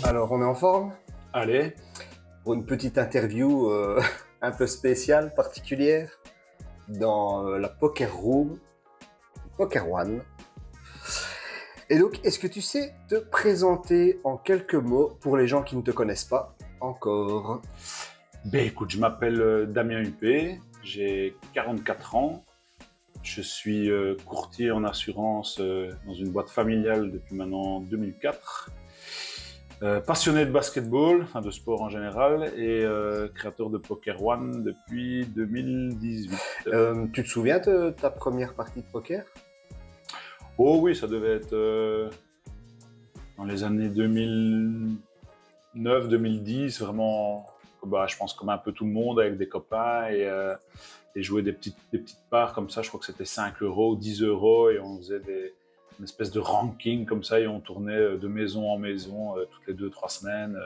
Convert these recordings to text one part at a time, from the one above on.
Alors, on est en forme Allez, pour une petite interview un peu spéciale, particulière, dans la Poker Room, Poker One. Et donc, est-ce que tu sais te présenter en quelques mots pour les gens qui ne te connaissent pas encore? ben écoute, je m'appelle Damien Huppé, j'ai 44 ans, je suis courtier en assurance dans une boîte familiale depuis maintenant 2004, passionné de basketball, enfin de sport en général, et créateur de Poker One depuis 2018. Tu te souviens de ta première partie de poker? Oh oui, ça devait être dans les années 2009-2010, vraiment, bah, je pense comme un peu tout le monde, avec des copains, et jouer des petites parts comme ça. Je crois que c'était 5 €, 10 €, et on faisait une espèce de ranking comme ça, et on tournait de maison en maison toutes les 2-3 semaines,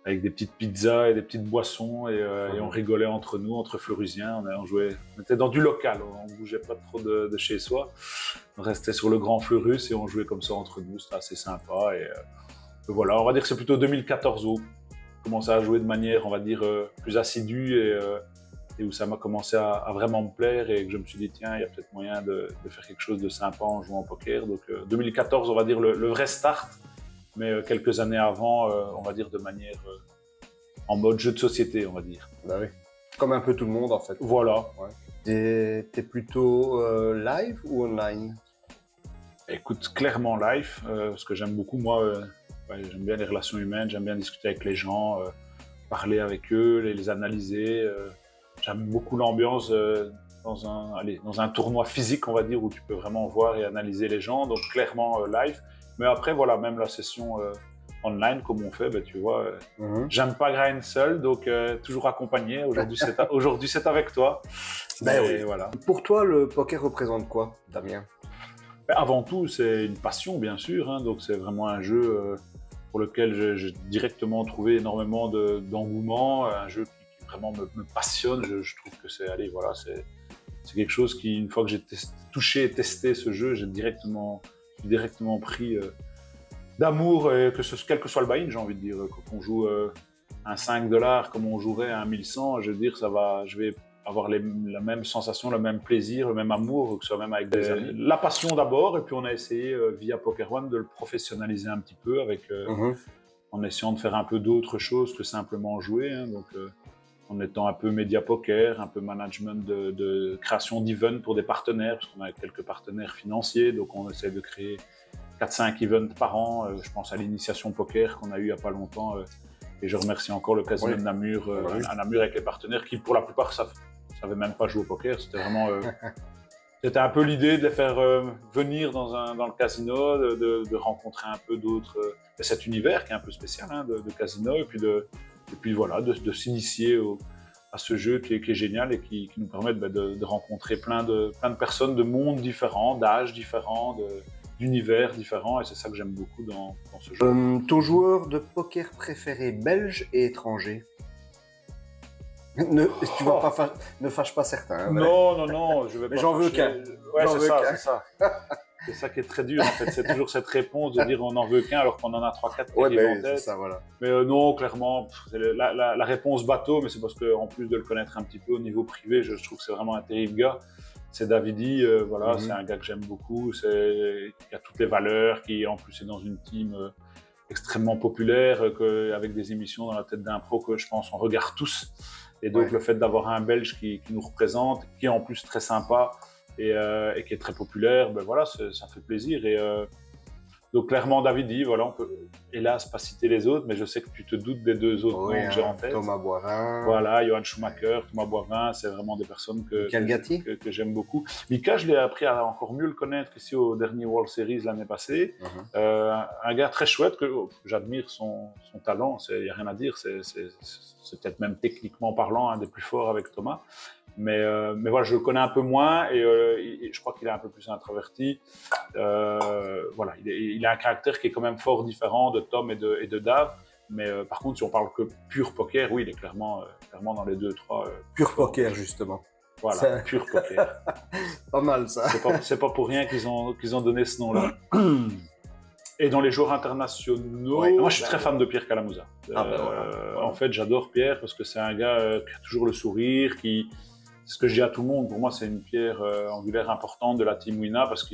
avec des petites pizzas et des petites boissons, et on rigolait entre nous, entre Fleurusiens. On jouait, on était dans du local, on bougeait pas trop de chez soi. On restait sur le Grand Fleurus et on jouait comme ça entre nous, c'était assez sympa. Et voilà, on va dire que c'est plutôt 2014 où j'ai commencé à jouer de manière, on va dire, plus assidue, et où ça m'a commencé à vraiment me plaire, et que je me suis dit, tiens, il y a peut-être moyen de faire quelque chose de sympa en jouant au poker. Donc 2014, on va dire le vrai start, mais quelques années avant, on va dire de manière en mode jeu de société, on va dire. Bah oui. Comme un peu tout le monde, en fait. Voilà. Ouais. T'es plutôt live ou online? Écoute, clairement live, parce que j'aime beaucoup, moi, ouais, j'aime bien les relations humaines, j'aime bien discuter avec les gens, parler avec eux, les analyser. J'aime beaucoup l'ambiance dans un tournoi physique, on va dire, où tu peux vraiment voir et analyser les gens, donc clairement live. Mais après, voilà, même la session online, comme on fait, ben, tu vois, j'aime pas grind seul, donc toujours accompagné. Aujourd'hui, c'est avec toi. Ben oui. Voilà. Pour toi, le poker représente quoi, Damien? Avant tout, c'est une passion, bien sûr, hein, donc c'est vraiment un jeu pour lequel j'ai directement trouvé énormément d'engouement, un jeu qui vraiment me passionne. Je trouve que c'est quelque chose qui, une fois que j'ai touché et testé ce jeu, j'ai directement pris d'amour, quel que soit le buy-in, j'ai envie de dire. Quand on joue un 5 $ comme on jouerait à un 1100, je veux dire, je vais avoir la même sensation, le même plaisir, le même amour, que ce soit même avec des amis. La passion d'abord, et puis on a essayé via Poker One de le professionnaliser un petit peu, en essayant de faire un peu d'autres choses que simplement jouer, hein, donc en étant un peu média poker, un peu management de création d'events pour des partenaires, parce qu'on a quelques partenaires financiers, donc on essaie de créer 4-5 events par an. Je pense à l'initiation poker qu'on a eu il n'y a pas longtemps, et je remercie encore le casino de Namur, à Namur, avec les partenaires qui, pour la plupart, savaient même pas jouer au poker. C'était vraiment, c'était un peu l'idée de les faire venir dans le casino, de rencontrer un peu d'autres, de cet univers qui est un peu spécial, hein, de casino, et puis voilà, de s'initier à ce jeu qui est génial, et qui nous permet de rencontrer plein de personnes de mondes différents, d'âges différents, d'univers différents, et c'est ça que j'aime beaucoup dans ce jeu. Ton joueur de poker préféré, belge et étranger? Ne fâche pas certains. Hein, non, je vais pas. Mais j'en veux qu'un. Ouais, c'est ça. C'est ça qui est très dur, en fait. C'est toujours cette réponse de dire on n'en veut qu'un alors qu'on en a 3-4 qui arrivent en tête. C'est ça, voilà. Mais non, clairement, c'est la réponse bateau, mais c'est parce qu'en plus de le connaître un petit peu au niveau privé, je trouve que c'est vraiment un terrible gars. C'est Davidi, voilà, c'est un gars que j'aime beaucoup, qui a toutes les valeurs, qui en plus est dans une team extrêmement populaire, avec des émissions dans la tête d'un pro que je pense on regarde tous. Et donc le fait d'avoir un Belge qui nous représente, qui est en plus très sympa, et qui est très populaire, ben voilà, ça fait plaisir. Et donc clairement Davidi, voilà, on peut hélas pas citer les autres, mais je sais que tu te doutes des deux autres noms que j'ai en tête. Thomas Boivin. Voilà, Johan Schumacher, Thomas Boivin, c'est vraiment des personnes que j'aime beaucoup. Mika, je l'ai appris à encore mieux le connaître ici au dernier World Series l'année passée. Un gars très chouette, que j'admire son talent, il n'y a rien à dire, c'est peut-être même techniquement parlant un des plus forts avec Thomas. Mais voilà, je le connais un peu moins, et je crois qu'il est un peu plus introverti. Voilà, il a un caractère qui est quand même fort différent de Tom et de Dave. Mais par contre, si on parle que pur poker, oui, il est clairement dans les 2-3. Pur poker, justement. Voilà, pur poker. Pas mal, ça. C'est pas pour rien qu'ils ont donné ce nom-là. Et dans les joueurs internationaux, Ouais. moi je suis très fan de Pierre Calamusa. Voilà. En fait, j'adore Pierre parce que c'est un gars qui a toujours le sourire, c'est ce que je dis à tout le monde. Pour moi, c'est une pierre angulaire importante de la Team Wina parce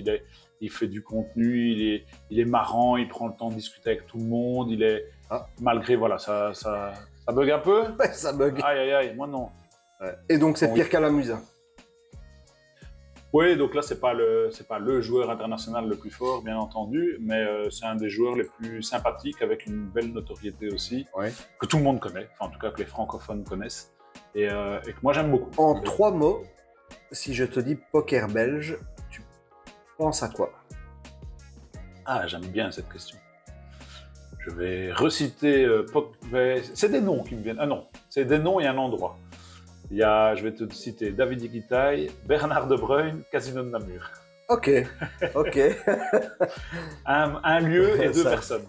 il fait du contenu, il est marrant, il prend le temps de discuter avec tout le monde, malgré, voilà, ça bug un peu. Ouais, ça bug. Aïe, aïe, aïe, moi non. Ouais. Et donc, c'est Bon, Pierre Calamusa. Oui, donc là, c'est pas le joueur international le plus fort, bien entendu, mais c'est un des joueurs les plus sympathiques, avec une belle notoriété aussi, Ouais. que tout le monde connaît, enfin en tout cas que les francophones connaissent, et que moi j'aime beaucoup. En 3 mots, si je te dis poker belge, tu penses à quoi? Ah, j'aime bien cette question. Je vais reciter... c'est des noms qui me viennent. Ah non, c'est des noms et un endroit. Je vais te citer David Iquitaille, Bernard De Bruyne, Casino de Namur. Ok, ok. Un lieu et 2 Ça. personnes.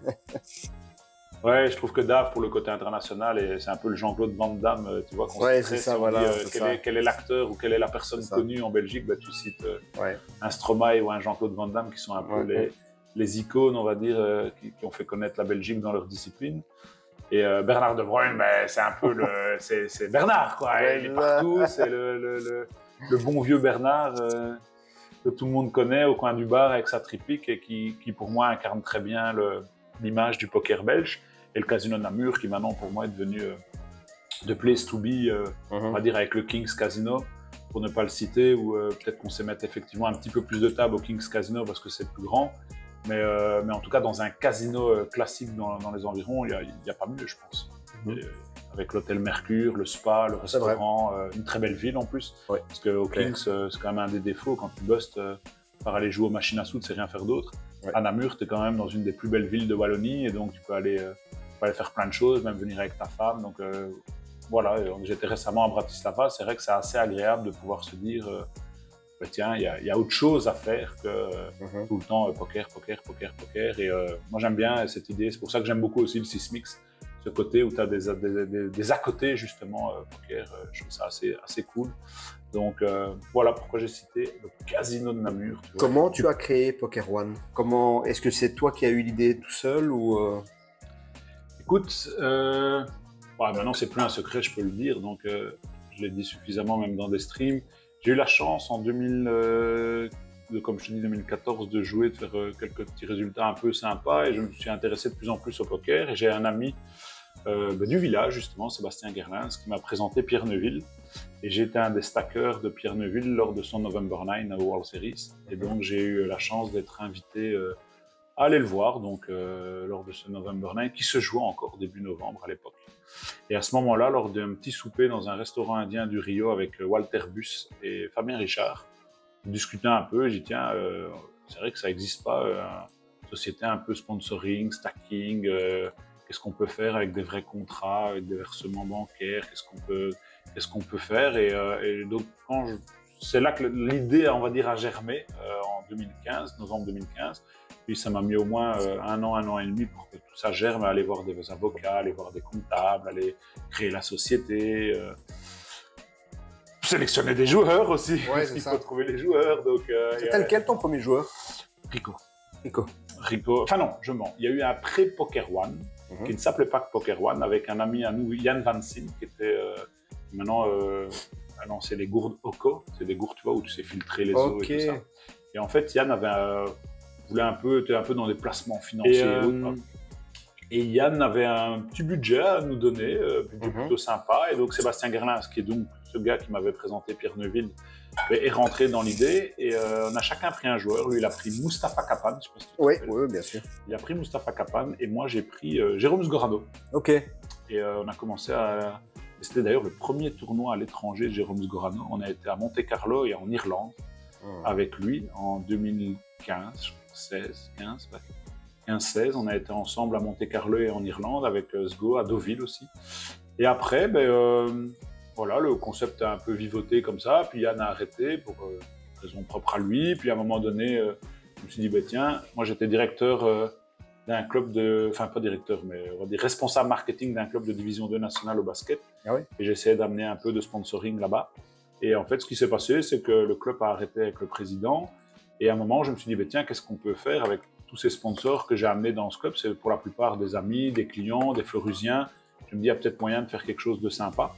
Ouais, je trouve que Dave, pour le côté international, c'est un peu le Jean-Claude Van Damme, tu vois, qu'on Ouais, citerait c'est ça, si on voilà, dit, c'est ça. quel est l'acteur ou quelle est la personne C'est ça. connue en Belgique, bah, tu cites Ouais. un Stromae ou un Jean-Claude Van Damme, qui sont un peu Ouais. les icônes, on va dire, qui ont fait connaître la Belgique dans leur discipline. Et Bernard De Bruyne, ben, c'est un peu c'est Bernard, quoi. Ouais, Il est ça. partout, c'est le bon vieux Bernard que tout le monde connaît au coin du bar avec sa tripique et qui pour moi incarne très bien l'image du poker belge. Et le Casino de Namur, qui maintenant pour moi est devenu de place to be, on va dire avec le King's Casino, pour ne pas le citer, ou peut-être qu'on sait mettre effectivement un petit peu plus de table au King's Casino parce que c'est plus grand. Mais en tout cas, dans un casino classique dans les environs, il n'y a pas mieux, je pense. Avec l'hôtel Mercure, le spa, le restaurant, une très belle ville en plus. Ouais. Parce qu'au Kings, c'est quand même un des défauts, quand tu bustes par aller jouer aux machines à sous, c'est rien faire d'autre. Ouais. À Namur, tu es quand même dans une des plus belles villes de Wallonie, et donc tu peux aller faire plein de choses, même venir avec ta femme. Donc voilà, j'étais récemment à Bratislava, c'est vrai que c'est assez agréable de pouvoir se dire... tiens, il y a autre chose à faire que tout le temps poker. Et moi, j'aime bien cette idée. C'est pour ça que j'aime beaucoup aussi le Sysmix, ce côté où tu as des à côté, justement, poker. Je trouve ça assez cool. Donc, voilà pourquoi j'ai cité le Casino de Namur. Tu vois. Comment tu as créé Poker One? Est-ce que c'est toi qui as eu l'idée tout seul ou Écoute, maintenant, c'est plus un secret, je peux le dire. Donc, je l'ai dit suffisamment, même dans des streams. J'ai eu la chance en 2014 de jouer, de faire quelques petits résultats un peu sympas, et je me suis intéressé de plus en plus au poker. Et j'ai un ami du village, justement, Sébastien Gerlins, qui m'a présenté Pierre Neuville. Et j'ai été un des stackers de Pierre Neuville lors de son November 9 World Series. Et donc j'ai eu la chance d'être invité à aller le voir lors de ce November 9, qui se jouait encore début novembre à l'époque. Et à ce moment-là, lors d'un petit souper dans un restaurant indien du Rio avec Walter Buss et Fabien Richard, on discutait un peu et j'ai dit tiens, c'est vrai que ça n'existe pas, une société un peu sponsoring, stacking, qu'est-ce qu'on peut faire avec des vrais contrats, avec des versements bancaires, qu'est-ce qu'on peut faire, et donc c'est là que l'idée, on va dire, a germé en 2015, novembre 2015. Puis ça m'a mis au moins un an et demi pour que tout ça germe, aller voir des avocats, aller voir des comptables, aller créer la société, sélectionner des joueurs aussi, parce qu'il faut trouver les joueurs. C'était lequel ton premier joueur? Rico. Rico. Non, je mens. Il y a eu un pré-Poker One, qui ne s'appelait pas Poker One, avec un ami à nous, Yann Vansin, qui était maintenant c'est les gourdes Oko, c'est des gourdes, tu vois, où tu sais filtrer les eaux et tout ça. Et en fait, Yann était un peu dans des placements financiers. Et Yann avait un petit budget à nous donner, plutôt sympa. Et donc Sébastien Gerlins, qui est donc ce gars qui m'avait présenté Pierre Neuville, est rentré dans l'idée. Et on a chacun pris un joueur. Lui, il a pris Mustapha Kapan. Je sais pas si tu te rappelles. Oui, bien sûr. Il a pris Mustapha Kapan et moi, j'ai pris Jérôme Sgorano. Ok. Et on a commencé à... C'était d'ailleurs le premier tournoi à l'étranger de Jérôme Sgorano. On a été à Monte-Carlo et en Irlande avec lui en 2015, 15-16, on a été ensemble à Monte-Carlo et en Irlande avec Sgo, à Deauville aussi. Et après, voilà, le concept a un peu vivoté comme ça, puis Yann a arrêté pour raison propre à lui. Puis à un moment donné, je me suis dit, tiens, moi j'étais directeur d'un club enfin pas directeur, mais on va dire responsable marketing d'un club de division 2 nationale au basket. Ah oui. Et j'essayais d'amener un peu de sponsoring là-bas. Et en fait, ce qui s'est passé, c'est que le club a arrêté avec le président. Et à un moment, je me suis dit, tiens, qu'est-ce qu'on peut faire avec tous ces sponsors que j'ai amenés dans ce club, c'est pour la plupart des amis, des clients, des Fleurusiens. Je me dis, il y a peut-être moyen de faire quelque chose de sympa.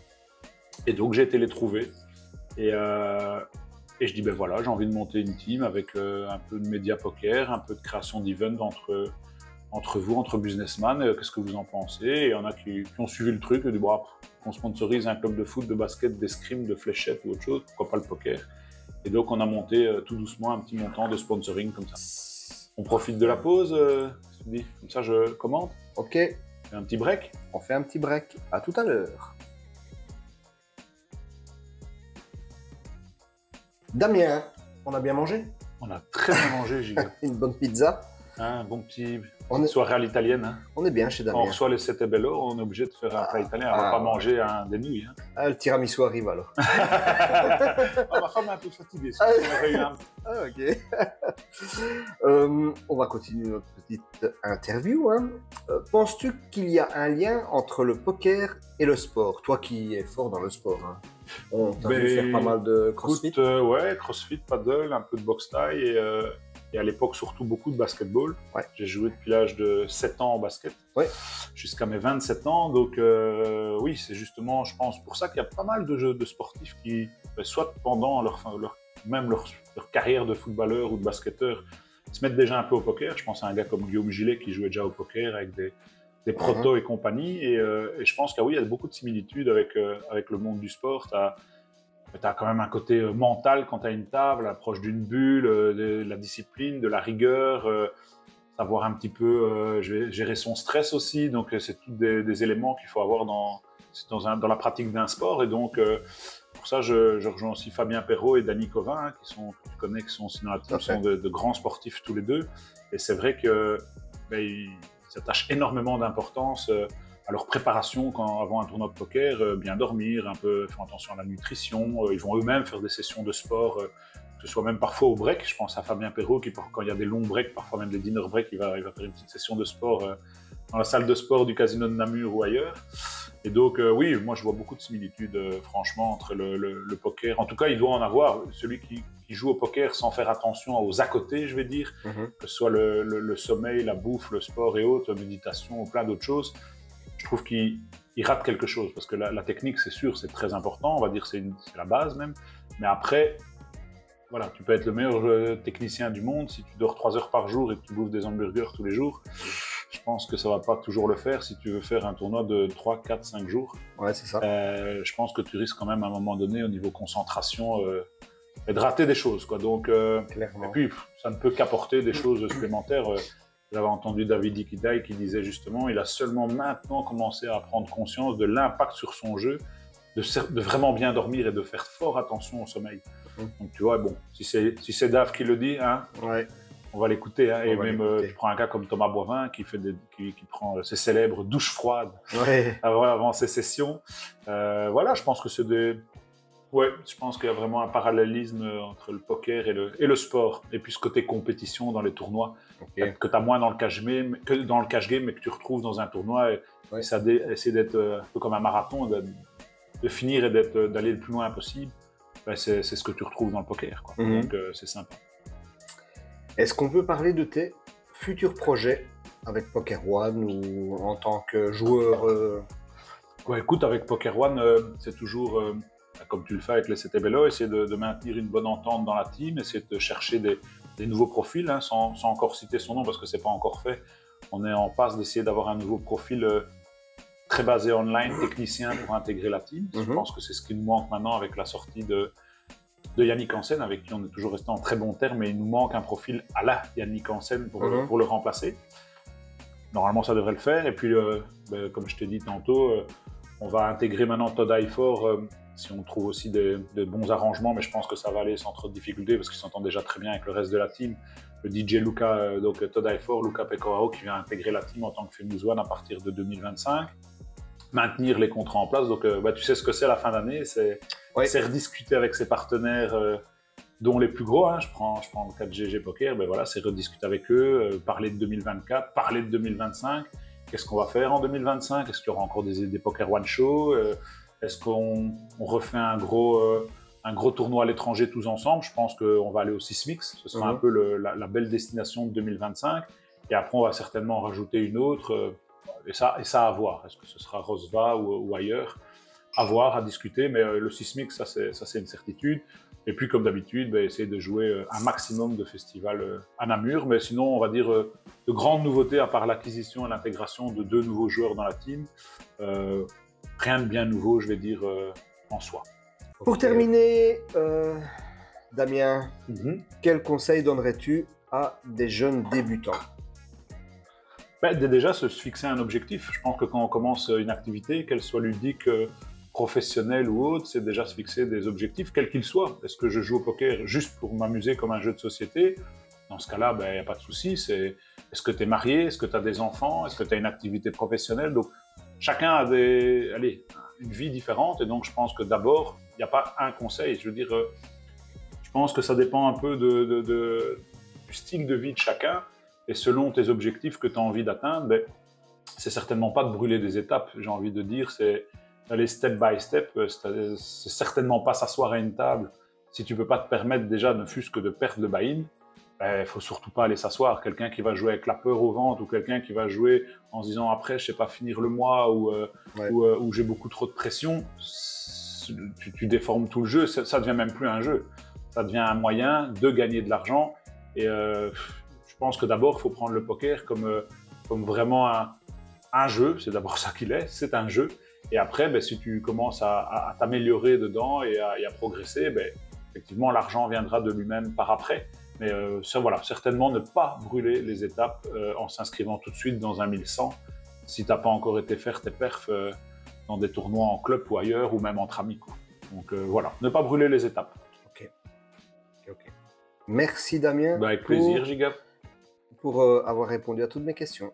Et donc, j'ai été les trouver. Et je dis, ben voilà, j'ai envie de monter une team avec un peu de média poker, un peu de création d'events entre vous, entre businessmen. Qu'est-ce que vous en pensez? Et il y en a qui ont suivi le truc et dit, bon, on sponsorise un club de foot, de basket, d'escrime, de fléchettes ou autre chose, pourquoi pas le poker? Et donc, on a monté tout doucement un petit montant de sponsoring comme ça. On profite de la pause, tu dis, comme ça je commente. Ok, Fais un petit break. on fait un petit break. À tout à l'heure. Damien, on a bien mangé? On a très bien mangé, Giga. Une bonne pizza? Un bon petit On est- soirée à l'italienne. Hein. On est bien chez Quand on Damien. reçoit les sette bello, on est obligé de faire un plat italien. On ne va pas manger des nouilles. Hein. Ah, le tiramisu arrive alors. Ma femme est un peu fatiguée. Ah, On aurait eu un- Ah, ok. On va continuer notre petite interview. Hein. Penses-tu qu'il y a un lien entre le poker et le sport? Toi qui es fort dans le sport. Hein. On t'a vu faire pas mal de crossfit. Écoute, ouais, crossfit, paddle, un peu de boxe thaï et à l'époque surtout beaucoup de basketball. Ouais. J'ai joué depuis l'âge de 7 ans au basket Ouais. jusqu'à mes 27 ans. Donc oui, c'est justement, je pense, pour ça qu'il y a pas mal de sportifs qui, soit pendant même leur carrière de footballeur ou de basketteur, se mettent déjà un peu au poker. Je pense à un gars comme Guillaume Gillet qui jouait déjà au poker avec des protos et compagnie. Et je pense qu'il y a beaucoup de similitudes avec le monde du sport. Tu as quand même un côté mental quand tu as une table, l'approche d'une bulle, de la discipline, de la rigueur, savoir un petit peu gérer son stress aussi. Donc, c'est tous des éléments qu'il faut avoir dans la pratique d'un sport. Et donc, pour ça, je rejoins aussi Fabien Perrault et Danny Covin, que tu connais, qui sont aussi dans la team, sont de grands sportifs tous les deux. Et c'est vrai qu'ils attachent énormément d'importance à leur préparation avant un tournoi de poker, bien dormir, un peu faire attention à la nutrition. Ils vont eux-mêmes faire des sessions de sport, que ce soit même parfois au break. Je pense à Fabien Perrault qui, quand il y a des longs breaks, parfois même des dinner breaks, il va faire une petite session de sport dans la salle de sport du casino de Namur ou ailleurs. Et donc, oui, moi je vois beaucoup de similitudes, franchement, entre le poker. En tout cas, il doit en avoir. Celui qui joue au poker sans faire attention aux à côté, je vais dire, que ce soit le sommeil, la bouffe, le sport et autres, méditation, plein d'autres choses. Je trouve qu'il rate quelque chose, parce que la technique, c'est sûr, c'est très important, on va dire c'est la base même, mais après, voilà, tu peux être le meilleur technicien du monde, si tu dors 3 heures par jour et que tu bouffes des hamburgers tous les jours, je pense que ça ne va pas toujours le faire si tu veux faire un tournoi de 3, 4, 5 jours. Ouais, c'est ça. Je pense que tu risques quand même à un moment donné, au niveau concentration, de rater des choses, quoi. Donc, Clairement. et puis, ça ne peut qu'apporter des choses supplémentaires. J'avais entendu David Ikitai qui disait justement, il a seulement maintenant commencé à prendre conscience de l'impact sur son jeu, de vraiment bien dormir et de faire fort attention au sommeil. Donc tu vois, bon, si c'est Dave qui le dit, hein, Ouais. on va l'écouter. Hein, et va même, l'écouter. tu prends un gars comme Thomas Boivin qui prend ses célèbres douches froides Ouais. avant ses sessions. Voilà, je pense que c'est des... Ouais, je pense qu'il y a vraiment un parallélisme entre le poker et le sport. Et puis ce côté compétition dans les tournois, que tu as moins dans le cash game, mais que tu retrouves dans un tournoi. Et essayer d'être un peu comme un marathon, de finir et d'aller le plus loin possible. Ben, c'est ce que tu retrouves dans le poker, quoi. Donc c'est sympa. Est-ce qu'on peut parler de tes futurs projets avec Poker One ou en tant que joueur Ouais, écoute, avec Poker One, c'est toujours... comme tu le fais avec les CTBLO, essayer de maintenir une bonne entente dans la team, essayer de chercher des nouveaux profils, hein, sans encore citer son nom parce que ce n'est pas encore fait. On est en passe d'essayer d'avoir un nouveau profil très basé online, technicien pour intégrer la team. Je pense que c'est ce qui nous manque maintenant avec la sortie de Yannick Hansen, avec qui on est toujours resté en très bons termes, mais il nous manque un profil à la Yannick Hansen pour le remplacer. Normalement, ça devrait le faire. Et puis, comme je t'ai dit tantôt, on va intégrer maintenant Todd Ifor, si on trouve aussi de bons arrangements, mais je pense que ça va aller sans trop de difficultés parce qu'ils s'entendent déjà très bien avec le reste de la team. Le DJ Luca, donc Todd Ifor, Luca Pecoraro qui vient intégrer la team en tant que Famous One à partir de 2025. Maintenir les contrats en place, donc tu sais ce que c'est à la fin d'année, c'est rediscuter avec ses partenaires, dont les plus gros, hein. Je prends le cas de GG Poker, voilà, c'est rediscuter avec eux, parler de 2024, parler de 2025, qu'est-ce qu'on va faire en 2025, est-ce qu'il y aura encore des Poker One Show, est-ce qu'on refait un gros un gros tournoi à l'étranger tous ensemble. Je pense qu'on va aller au Sismix. Ce sera un peu la belle destination de 2025. Et après, on va certainement en rajouter une autre. Et ça à voir. Est-ce que ce sera Rosva ou ailleurs? À voir, à discuter. Mais le Sismix, ça c'est une certitude. Et puis, comme d'habitude, essayer de jouer un maximum de festivals à Namur. Mais sinon, on va dire de grandes nouveautés, à part l'acquisition et l'intégration de 2 nouveaux joueurs dans la team. Rien de bien nouveau, je vais dire, en soi. Pour terminer, Damien, quel conseil donnerais-tu à des jeunes débutants? Déjà, se fixer un objectif. Je pense que quand on commence une activité, qu'elle soit ludique, professionnelle ou autre, c'est déjà se fixer des objectifs, quels qu'ils soient. Est-ce que je joue au poker juste pour m'amuser comme un jeu de société? Dans ce cas-là, il n'y a pas de souci. Est-ce que tu es marié? Est-ce que tu as des enfants? Est-ce que tu as une activité professionnelle? Donc, chacun a une vie différente. Et donc, je pense que d'abord, il n'y a pas un conseil. Je veux dire, je pense que ça dépend un peu du style de vie de chacun. Et selon tes objectifs que tu as envie d'atteindre, c'est certainement pas de brûler des étapes. J'ai envie de dire, c'est d'aller step by step. C'est certainement pas s'asseoir à une table si tu peux pas te permettre déjà, ne fût-ce que de perdre le buy-in. Il faut surtout pas aller s'asseoir. Quelqu'un qui va jouer avec la peur au ventre ou quelqu'un qui va jouer en se disant après, je sais pas finir le mois ou j'ai beaucoup trop de pression, tu déformes tout le jeu. Ça devient même plus un jeu. Ça devient un moyen de gagner de l'argent. Et je pense que d'abord, il faut prendre le poker comme vraiment un jeu. C'est d'abord ça qu'il est. C'est un jeu. Et après, si tu commences à t'améliorer dedans et à progresser, effectivement, l'argent viendra de lui-même par après. Mais voilà, certainement ne pas brûler les étapes en s'inscrivant tout de suite dans un 1100 si tu n'as pas encore été faire tes perfs dans des tournois en club ou ailleurs ou même entre amis, quoi. Donc voilà, ne pas brûler les étapes. Ok. Merci Damien. Avec plaisir, Giga. Pour avoir répondu à toutes mes questions.